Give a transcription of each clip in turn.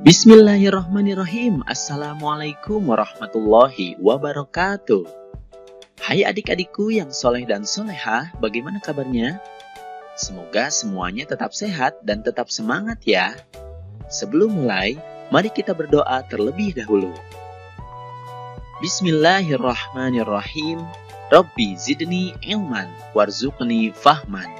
Bismillahirrahmanirrahim. Assalamualaikum warahmatullahi wabarakatuh. Hai adik-adikku yang soleh dan solehah, bagaimana kabarnya? Semoga semuanya tetap sehat dan tetap semangat ya. Sebelum mulai, mari kita berdoa terlebih dahulu. Bismillahirrahmanirrahim. Rabbi zidni ilman warzuqni fahman.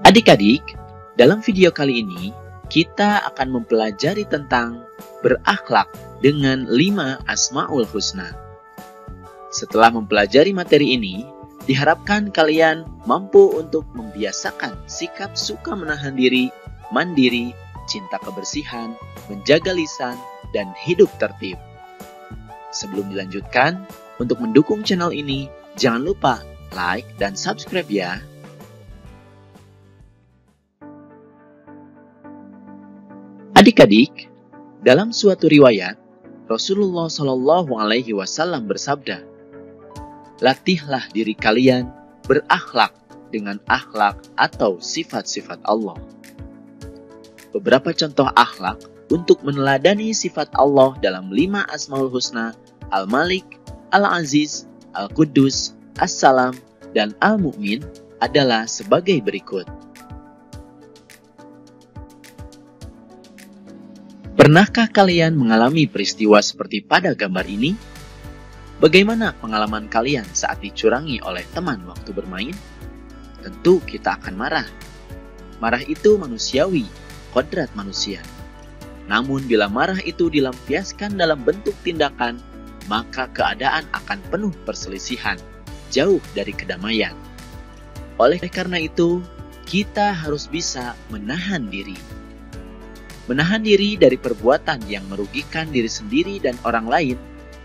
Adik-adik, dalam video kali ini kita akan mempelajari tentang berakhlak dengan 5 Asmaul Husna. Setelah mempelajari materi ini, diharapkan kalian mampu untuk membiasakan sikap suka menahan diri, mandiri, cinta kebersihan, menjaga lisan, dan hidup tertib. Sebelum dilanjutkan, untuk mendukung channel ini, jangan lupa like dan subscribe ya. Adik-adik, dalam suatu riwayat, Rasulullah Shallallahu Alaihi Wasallam bersabda, "Latihlah diri kalian berakhlak dengan akhlak atau sifat-sifat Allah." Beberapa contoh akhlak untuk meneladani sifat Allah dalam 5 Asmaul Husna, Al-Malik, Al-Aziz, Al-Quddus, As-Salam, dan Al-Mu'min adalah sebagai berikut. Pernahkah kalian mengalami peristiwa seperti pada gambar ini? Bagaimana pengalaman kalian saat dicurangi oleh teman waktu bermain? Tentu kita akan marah. Marah itu manusiawi, kodrat manusia. Namun bila marah itu dilampiaskan dalam bentuk tindakan, maka keadaan akan penuh perselisihan, jauh dari kedamaian. Oleh karena itu, kita harus bisa menahan diri. Menahan diri dari perbuatan yang merugikan diri sendiri dan orang lain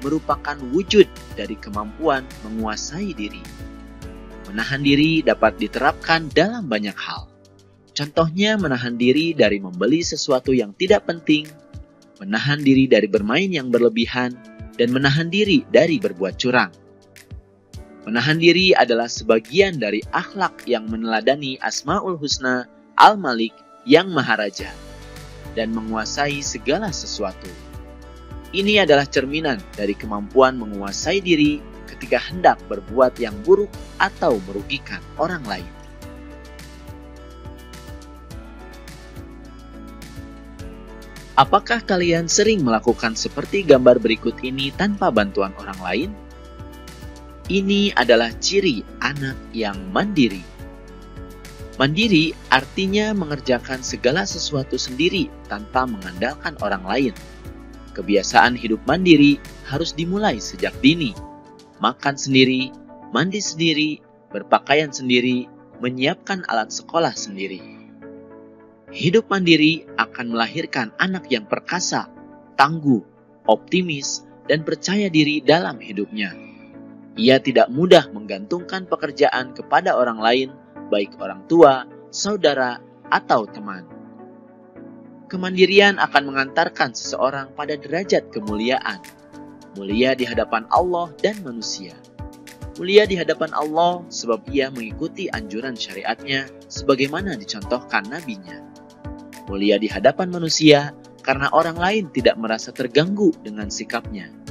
merupakan wujud dari kemampuan menguasai diri. Menahan diri dapat diterapkan dalam banyak hal. Contohnya menahan diri dari membeli sesuatu yang tidak penting, menahan diri dari bermain yang berlebihan, dan menahan diri dari berbuat curang. Menahan diri adalah sebagian dari akhlak yang meneladani Asmaul Husna, Al-Malik yang Maharaja, dan menguasai segala sesuatu. Ini adalah cerminan dari kemampuan menguasai diri ketika hendak berbuat yang buruk atau merugikan orang lain. Apakah kalian sering melakukan seperti gambar berikut ini tanpa bantuan orang lain? Ini adalah ciri anak yang mandiri. Mandiri artinya mengerjakan segala sesuatu sendiri tanpa mengandalkan orang lain. Kebiasaan hidup mandiri harus dimulai sejak dini. Makan sendiri, mandi sendiri, berpakaian sendiri, menyiapkan alat sekolah sendiri. Hidup mandiri akan melahirkan anak yang perkasa, tangguh, optimis, dan percaya diri dalam hidupnya. Ia tidak mudah menggantungkan pekerjaan kepada orang lain, baik orang tua, saudara, atau teman. Kemandirian akan mengantarkan seseorang pada derajat kemuliaan. Mulia di hadapan Allah dan manusia. Mulia di hadapan Allah sebab ia mengikuti anjuran syariatnya sebagaimana dicontohkan nabinya. Mulia di hadapan manusia karena orang lain tidak merasa terganggu dengan sikapnya.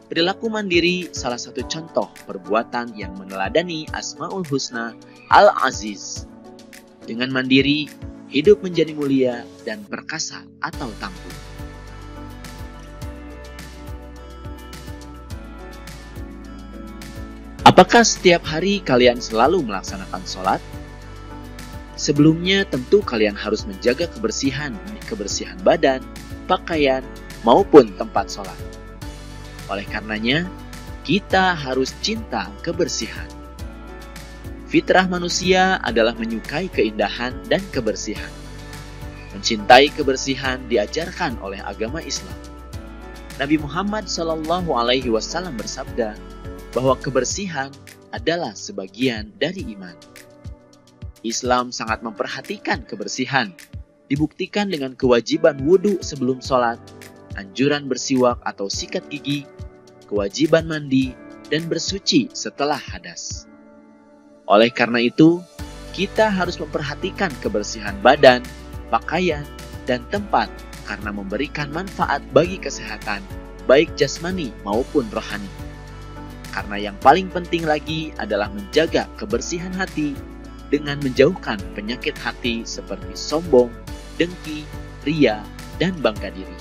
Perilaku mandiri salah satu contoh perbuatan yang meneladani Asmaul Husna, Al-Aziz. Dengan mandiri, hidup menjadi mulia dan perkasa atau tangguh. Apakah setiap hari kalian selalu melaksanakan sholat? Sebelumnya tentu kalian harus menjaga kebersihan badan, pakaian, maupun tempat sholat. Oleh karenanya, kita harus cinta kebersihan. Fitrah manusia adalah menyukai keindahan dan kebersihan. Mencintai kebersihan diajarkan oleh agama Islam. Nabi Muhammad SAW bersabda bahwa kebersihan adalah sebagian dari iman. Islam sangat memperhatikan kebersihan, dibuktikan dengan kewajiban wudhu sebelum sholat, anjuran bersiwak atau sikat gigi, kewajiban mandi, dan bersuci setelah hadas. Oleh karena itu, kita harus memperhatikan kebersihan badan, pakaian, dan tempat karena memberikan manfaat bagi kesehatan, baik jasmani maupun rohani. Karena yang paling penting lagi adalah menjaga kebersihan hati dengan menjauhkan penyakit hati seperti sombong, dengki, ria, dan bangga diri.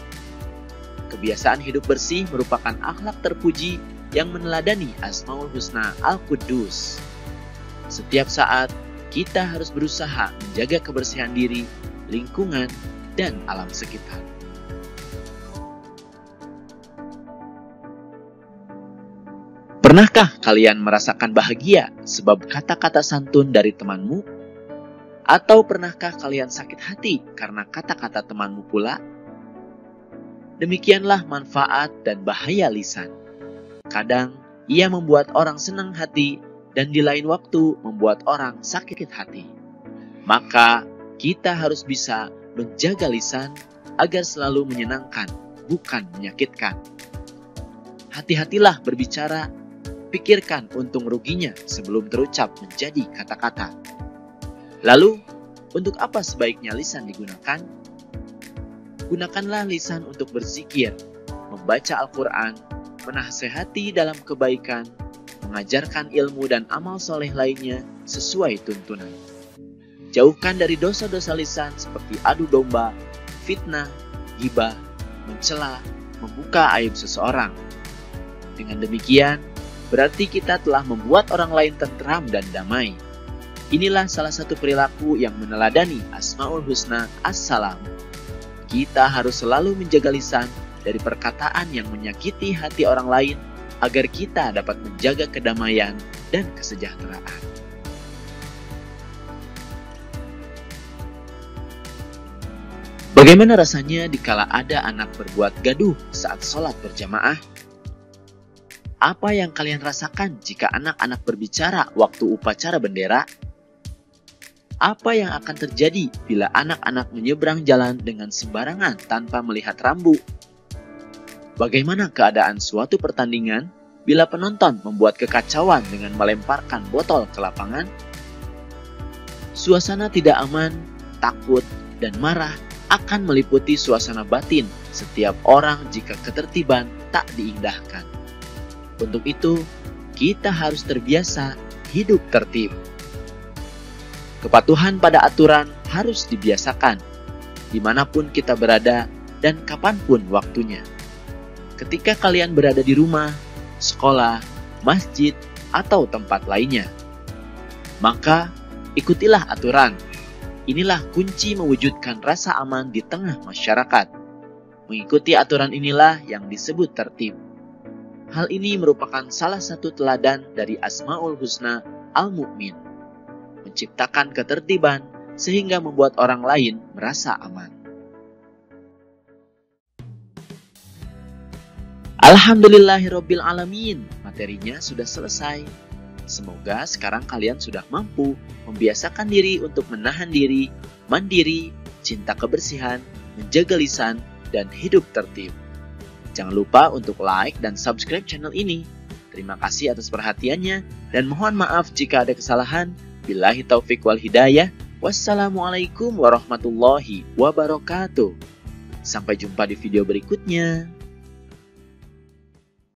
Kebiasaan hidup bersih merupakan akhlak terpuji yang meneladani Asmaul Husna Al-Quddus. Setiap saat, kita harus berusaha menjaga kebersihan diri, lingkungan, dan alam sekitar. Pernahkah kalian merasakan bahagia sebab kata-kata santun dari temanmu? Atau pernahkah kalian sakit hati karena kata-kata temanmu pula? Demikianlah manfaat dan bahaya lisan. Kadang ia membuat orang senang hati dan di lain waktu membuat orang sakit hati. Maka kita harus bisa menjaga lisan agar selalu menyenangkan, bukan menyakitkan. Hati-hatilah berbicara, pikirkan untung ruginya sebelum terucap menjadi kata-kata. Lalu, untuk apa sebaiknya lisan digunakan? Gunakanlah lisan untuk berzikir, membaca Al-Quran, menasehati dalam kebaikan, mengajarkan ilmu dan amal soleh lainnya sesuai tuntunan. Jauhkan dari dosa-dosa lisan seperti adu domba, fitnah, ghibah, mencela, membuka aib seseorang. Dengan demikian, berarti kita telah membuat orang lain tentram dan damai. Inilah salah satu perilaku yang meneladani Asmaul Husna As-Salam. Kita harus selalu menjaga lisan dari perkataan yang menyakiti hati orang lain agar kita dapat menjaga kedamaian dan kesejahteraan. Bagaimana rasanya dikala ada anak berbuat gaduh saat sholat berjamaah? Apa yang kalian rasakan jika anak-anak berbicara waktu upacara bendera? Apa yang akan terjadi bila anak-anak menyeberang jalan dengan sembarangan tanpa melihat rambu? Bagaimana keadaan suatu pertandingan bila penonton membuat kekacauan dengan melemparkan botol ke lapangan? Suasana tidak aman, takut, dan marah akan meliputi suasana batin setiap orang jika ketertiban tak diindahkan. Untuk itu, kita harus terbiasa hidup tertib. Kepatuhan pada aturan harus dibiasakan, dimanapun kita berada dan kapanpun waktunya. Ketika kalian berada di rumah, sekolah, masjid, atau tempat lainnya, maka ikutilah aturan. Inilah kunci mewujudkan rasa aman di tengah masyarakat. Mengikuti aturan inilah yang disebut tertib. Hal ini merupakan salah satu teladan dari Asmaul Husna Al-Mu'min. Menciptakan ketertiban sehingga membuat orang lain merasa aman. Alhamdulillahirabbil alamin. Materinya sudah selesai. Semoga sekarang kalian sudah mampu membiasakan diri untuk menahan diri, mandiri, cinta kebersihan, menjaga lisan, dan hidup tertib. Jangan lupa untuk like dan subscribe channel ini. Terima kasih atas perhatiannya dan mohon maaf jika ada kesalahan. Billahi taufik wal hidayah. Wassalamualaikum warahmatullahi wabarakatuh. Sampai jumpa di video berikutnya.